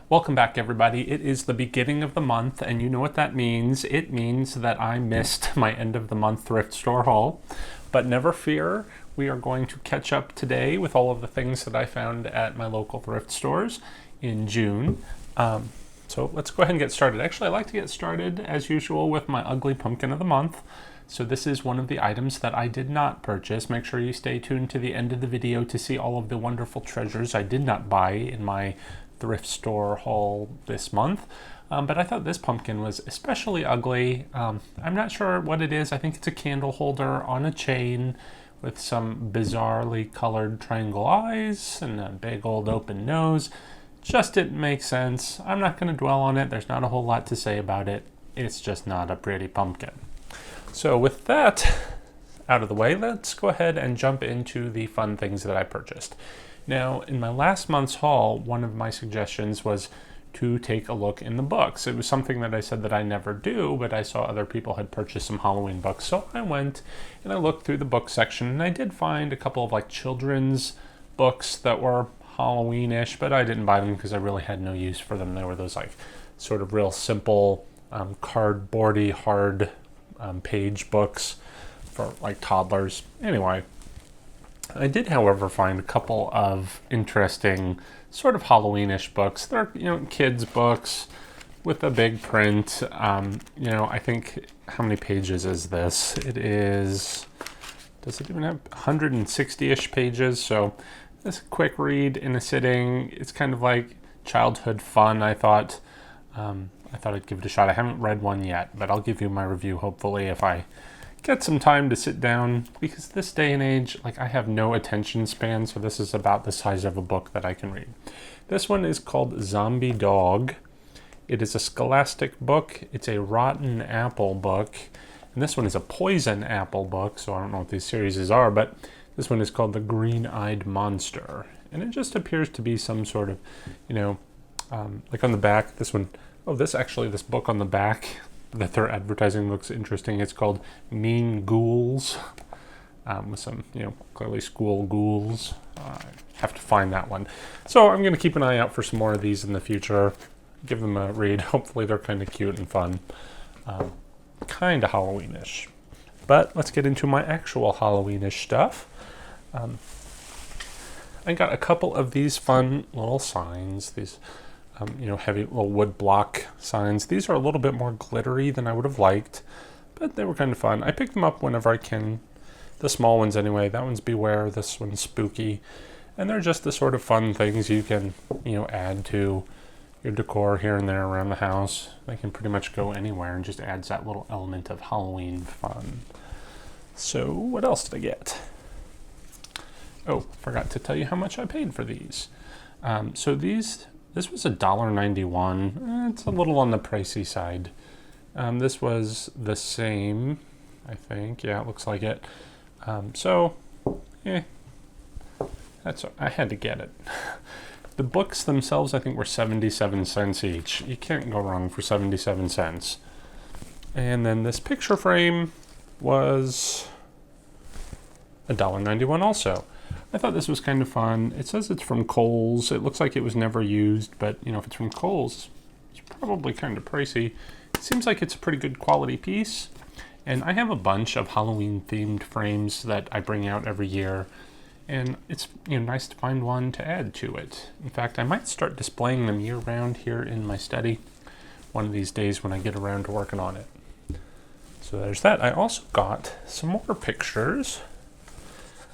Welcome back, everybody. It is the beginning of the month, and you know what that means. It means that I missed my end of the month thrift store haul, but never fear. We are going to catch up today with all of the things that I found at my local thrift stores in June. So let's go ahead and get started. Actually, I like to get started, as usual, with my ugly pumpkin of the month. So this is one of the items that I did not purchase. Make sure you stay tuned to the end of the video to see all of the wonderful treasures I did not buy in my thrift store haul this month. But I thought this pumpkin was especially ugly. I'm not sure what it is. I think it's a candle holder on a chain with some bizarrely colored triangle eyes and a big old open nose. Just didn't make sense. I'm not going to dwell on it. There's not a whole lot to say about it. It's just not a pretty pumpkin. So with that out of the way, let's go ahead and jump into the fun things that I purchased. Now, in my last month's haul, one of my suggestions was to take a look in the books. It was something that I said that I never do, but I saw other people had purchased some Halloween books. So I went and I looked through the book section, and I did find a couple of like children's books that were Halloween-ish, but I didn't buy them because I really had no use for them. They were those like sort of real simple cardboardy hard page books for like toddlers. Anyway, I did, however, find a couple of interesting sort of Halloween-ish books. They're, kids' books with a big print. I think, how many pages is this? It is, does it even have 160-ish pages? So this quick read in a sitting. It's kind of like childhood fun, I thought. I thought I'd give it a shot. I haven't read one yet, but I'll give you my review hopefully if I get some time to sit down, because this day and age, like, I have no attention span, so this is about the size of a book that I can read. This one is called Zombie Dog. It is a scholastic book. It's a rotten apple book, and this one is a poison apple book, so I don't know what these series are, but this one is called The Green-Eyed Monster, and it just appears to be some sort of, like on the back, this book on the back that they're advertising looks interesting. It's called Mean Ghouls, with some, clearly school ghouls. I have to find that one. So I'm going to keep an eye out for some more of these in the future. Give them a read. Hopefully they're kind of cute and fun. Kind of Halloween-ish. But let's get into my actual Halloween-ish stuff. I got a couple of these fun little signs. These heavy little wood block signs. These are a little bit more glittery than I would have liked, but they were kind of fun. I pick them up whenever I can. The small ones anyway. That one's Beware, this one's Spooky. And they're just the sort of fun things you can, add to your decor here and there around the house. They can pretty much go anywhere and just adds that little element of Halloween fun. So what else did I get? Oh, forgot to tell you how much I paid for these. This was $1.91. It's a little on the pricey side. This was the same, I think. Yeah, it looks like it. I had to get it. The books themselves, I think, were 77 cents each. You can't go wrong for 77 cents. And then this picture frame was $1.91 also. I thought this was kind of fun. It says it's from Kohl's. It looks like it was never used, but if it's from Kohl's, it's probably kind of pricey. It seems like it's a pretty good quality piece. And I have a bunch of Halloween themed frames that I bring out every year, and it's nice to find one to add to it. In fact, I might start displaying them year round here in my study one of these days when I get around to working on it. So there's that. I also got some more pictures.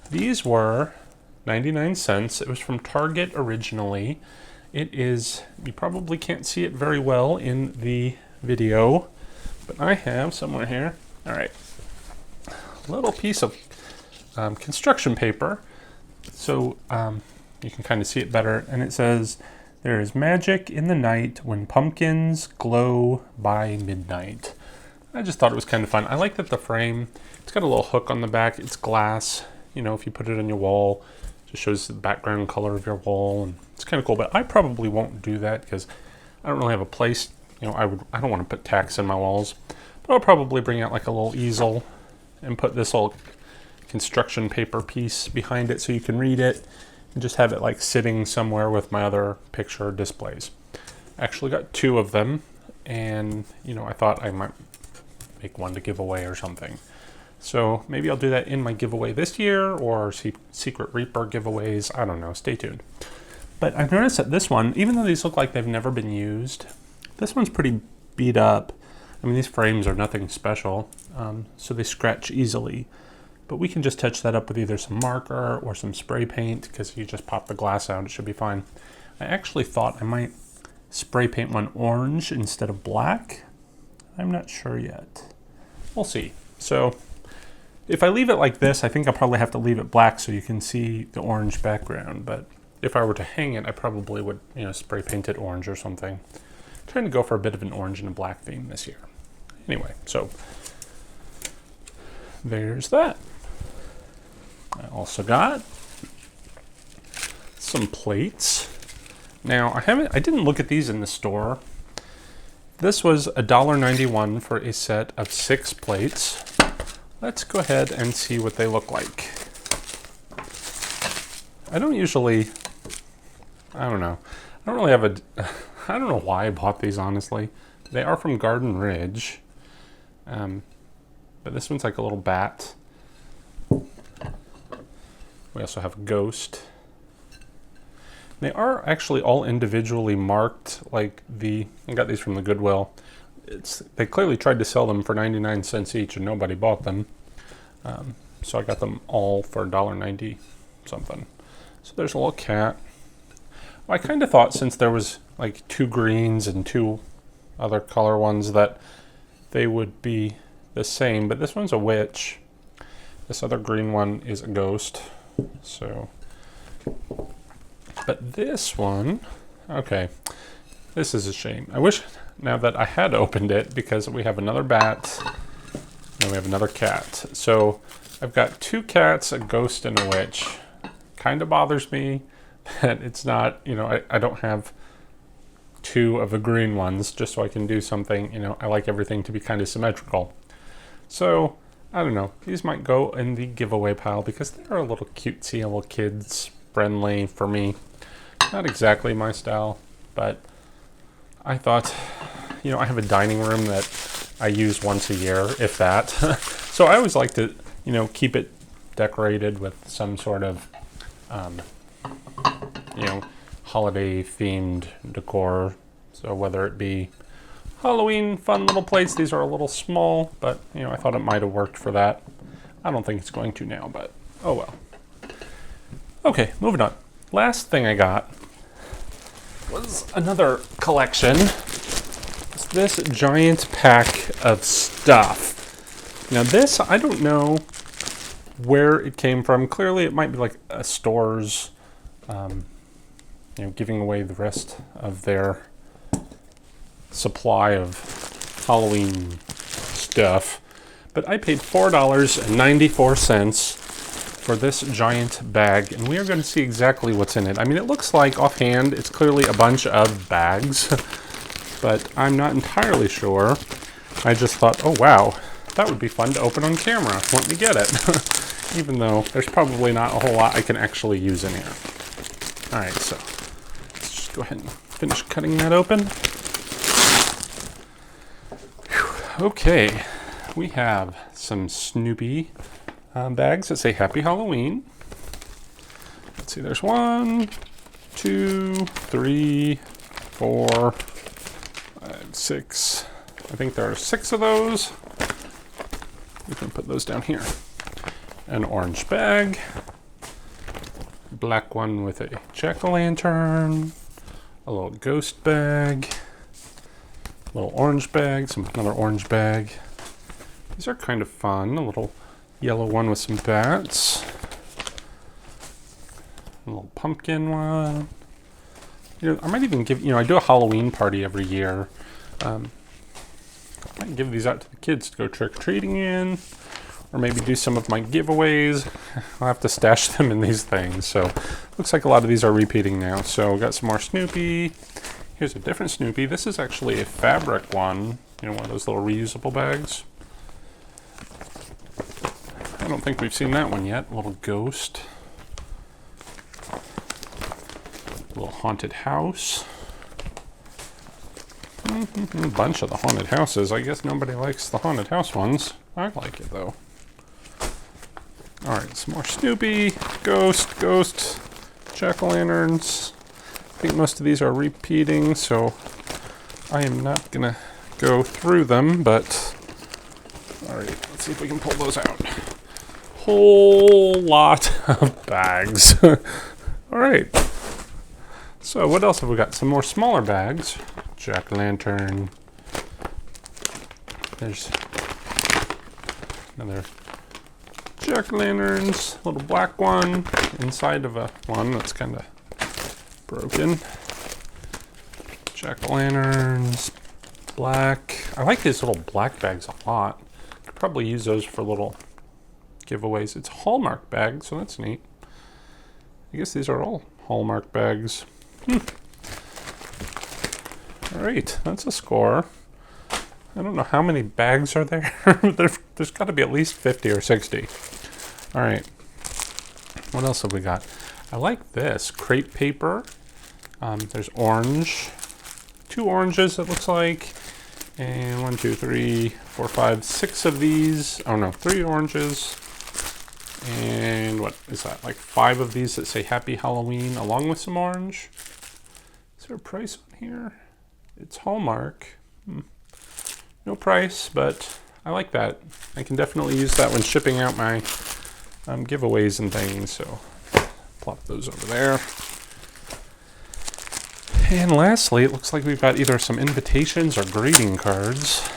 These were 99 cents. It was from Target originally. It is, you probably can't see it very well in the video, but I have somewhere here, all right, a little piece of construction paper. So you can kind of see it better. And it says, "There is magic in the night when pumpkins glow by midnight." I just thought it was kind of fun. I like that the frame, it's got a little hook on the back. It's glass. If you put it on your wall, it just shows the background color of your wall, and it's kind of cool. But I probably won't do that because I don't really have a place. I don't want to put tacks in my walls, but I'll probably bring out like a little easel and put this little construction paper piece behind it so you can read it, and just have it like sitting somewhere with my other picture displays. Actually got 2 of them, and you know, I thought I might make one to give away or something. So maybe I'll do that in my giveaway this year, or Secret Reaper giveaways. I don't know. Stay tuned. But I've noticed that this one, even though these look like they've never been used, this one's pretty beat up. I mean, these frames are nothing special, so they scratch easily. But we can just touch that up with either some marker or some spray paint, because you just pop the glass out, it should be fine. I actually thought I might spray paint one orange instead of black. I'm not sure yet. We'll see. So if I leave it like this, I think I'll probably have to leave it black so you can see the orange background. But if I were to hang it, I probably would, you know, spray paint it orange or something. I'm trying to go for a bit of an orange and a black theme this year. Anyway, so there's that. I also got some plates. Now I didn't look at these in the store. This was $1.91 for a set of 6 plates. Let's go ahead and see what they look like. I don't know. I don't really have I don't know why I bought these, honestly. They are from Garden Ridge. But this one's like a little bat. We also have a ghost. They are actually all individually marked, like I got these from the Goodwill. They clearly tried to sell them for 99 cents each and nobody bought them. So I got them all for $1.90 something. So there's a little cat. Well, I kind of thought, since there was like 2 greens and 2 other color ones, that they would be the same, but this one's a witch. This other green one is a ghost. So, but this one, okay, this is a shame. I wish now that I had opened it, because we have another bat and we have another cat. So I've got 2 cats, a ghost, and a witch. Kind of bothers me that it's not, you know, I don't have 2 of the green ones, just so I can do something, you know, I like everything to be kind of symmetrical. So, I don't know, these might go in the giveaway pile because they're a little cutesy, a little kids friendly for me. Not exactly my style, but I thought, you know, I have a dining room that I use once a year, if that. So I always like to, you know, keep it decorated with some sort of, you know, holiday themed decor. So whether it be Halloween fun little plates, these are a little small, but you know, I thought it might have worked for that. I don't think it's going to now, but oh well. Okay, moving on. Last thing I got was another collection. It's this giant pack of stuff. Now this, I don't know where it came from. Clearly it might be like a store's, you know, giving away the rest of their supply of Halloween stuff. But I paid $4.94 for this giant bag, and we are going to see exactly what's in it. I mean, it looks like offhand it's clearly a bunch of bags, but I'm not entirely sure. I just thought, oh wow, that would be fun to open on camera. Let me get it. Even though there's probably not a whole lot I can actually use in here. Alright, so let's just go ahead and finish cutting that open. Whew. Okay, we have some Snoopy bags that say Happy Halloween. Let's see, there's 1, 2, 3, 4, 5, 6. I think there are 6 of those. We can put those down here. An orange bag, black one with a jack-o'-lantern, a little ghost bag, a little orange bag, another orange bag. These are kind of fun. A little yellow one with some bats, a little pumpkin one. You know, I might even give, you know, I do a Halloween party every year. I might give these out to the kids to go trick-or-treating in. Or maybe do some of my giveaways. I'll have to stash them in these things. So looks like a lot of these are repeating now. So we got some more Snoopy. Here's a different Snoopy. This is actually a fabric one. You know, one of those little reusable bags. I don't think we've seen that one yet. A little ghost. A little haunted house. A bunch of the haunted houses. I guess nobody likes the haunted house ones. I like it though. Alright, some more Snoopy, Ghost, jack-o'-lanterns. I think most of these are repeating, so I am not gonna go through them, but alright, let's see if we can pull those out. Whole lot of bags. Alright. So what else have we got? Some more smaller bags. Jack-o'-lantern. There's another jack-o'-lanterns. Little black one inside of a one that's kind of broken. Jack-o'-lanterns. Black. I like these little black bags a lot. Could probably use those for little giveaways. It's a Hallmark bag, so that's neat. I guess these are all Hallmark bags. Alright, that's a score. I don't know how many bags are there. There's got to be at least 50 or 60. Alright, what else have we got? I like this. Crepe paper. There's orange. 2 oranges, it looks like. And 1, 2, 3, 4, 5, 6 of these. Oh no, 3 oranges. And what is that? Like 5 of these that say Happy Halloween along with some orange. Is there a price on here? It's Hallmark. No price, but I like that. I can definitely use that when shipping out my giveaways and things. So plop those over there. And lastly, it looks like we've got either some invitations or greeting cards.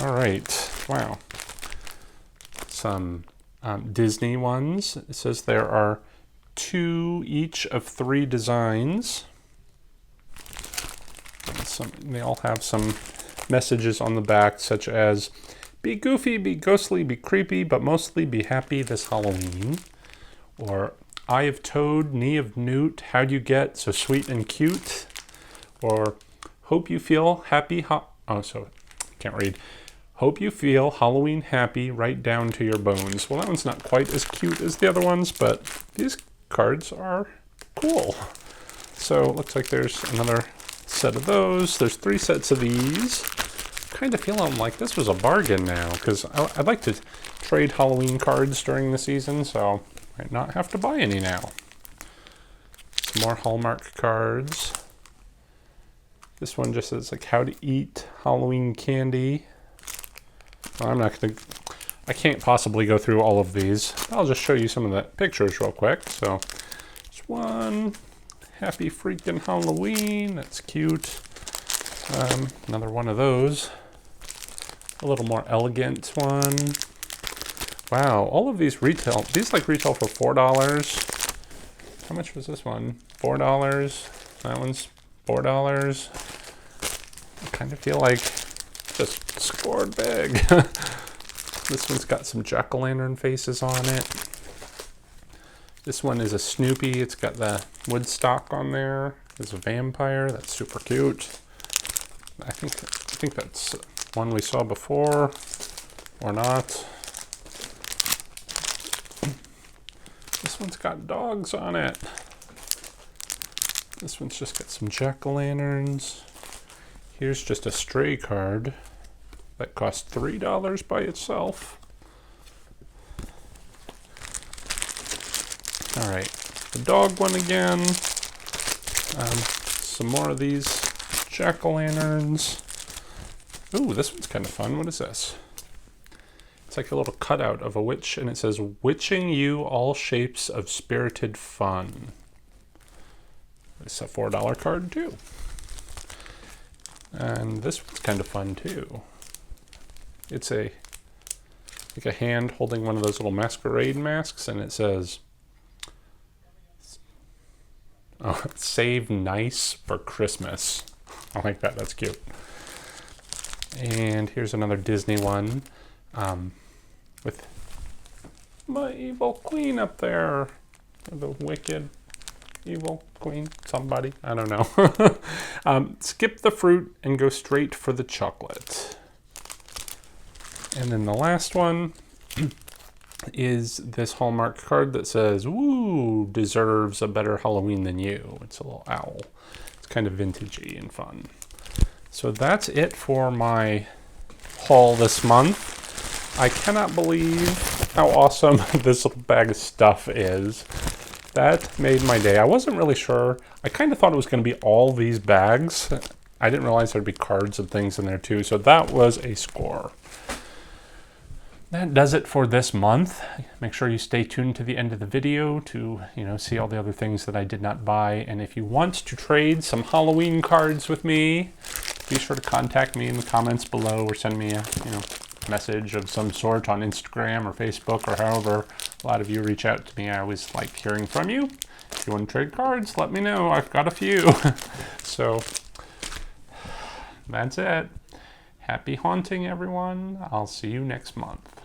All right. Wow. Some Disney ones. It says there are 2 each of 3 designs. They all have some messages on the back, such as be goofy, be ghostly, be creepy, but mostly be happy this Halloween. Or eye of toad, knee of newt, how'd you get so sweet and cute? Or hope you feel happy. Can't read. Hope you feel Halloween happy right down to your bones. Well, that one's not quite as cute as the other ones, but these cards are cool. So it looks like there's another set of those. There's 3 sets of these. Kind of feeling like this was a bargain now, because I'd like to trade Halloween cards during the season, so I might not have to buy any now. Some more Hallmark cards. This one just says like how to eat Halloween candy. Well, I can't possibly go through all of these. I'll just show you some of the pictures real quick. So there's one. Happy freaking Halloween. That's cute. Another one of those. A little more elegant one. Wow, all of these retail. These like retail for $4. How much was this one? $4. That one's $4. I kind of feel like just scored big. This one's got some jack-o'-lantern faces on it. This one is a Snoopy. It's got the Woodstock on there. There's a vampire. That's super cute. I think that's one we saw before, or not. This one's got dogs on it. This one's just got some jack-o'-lanterns. Here's just a stray card that costs $3 by itself. All right, the dog one again. Some more of these jack-o'-lanterns. Ooh, this one's kind of fun. What is this? It's like a little cutout of a witch, and it says, "Witching you all shapes of spirited fun." It's a $4 card too. And this one's kind of fun too. It's like a hand holding one of those little masquerade masks, and it says, "Save nice for Christmas." I like that. That's cute. And here's another Disney one with my evil queen up there. The wicked evil queen, somebody, I don't know. Skip the fruit and go straight for the chocolate. And then the last one is this Hallmark card that says, "Woo, deserves a better Halloween than you." It's a little owl. It's kind of vintagey and fun. So that's it for my haul this month. I cannot believe how awesome this little bag of stuff is. That made my day. I wasn't really sure. I kind of thought it was going to be all these bags. I didn't realize there'd be cards and things in there too. So that was a score. That does it for this month. Make sure you stay tuned to the end of the video to, see all the other things that I did not buy. And if you want to trade some Halloween cards with me, be sure to contact me in the comments below or send me a, message of some sort on Instagram or Facebook or however a lot of you reach out to me. I always like hearing from you. If you want to trade cards, let me know. I've got a few. So that's it. Happy haunting, everyone. I'll see you next month.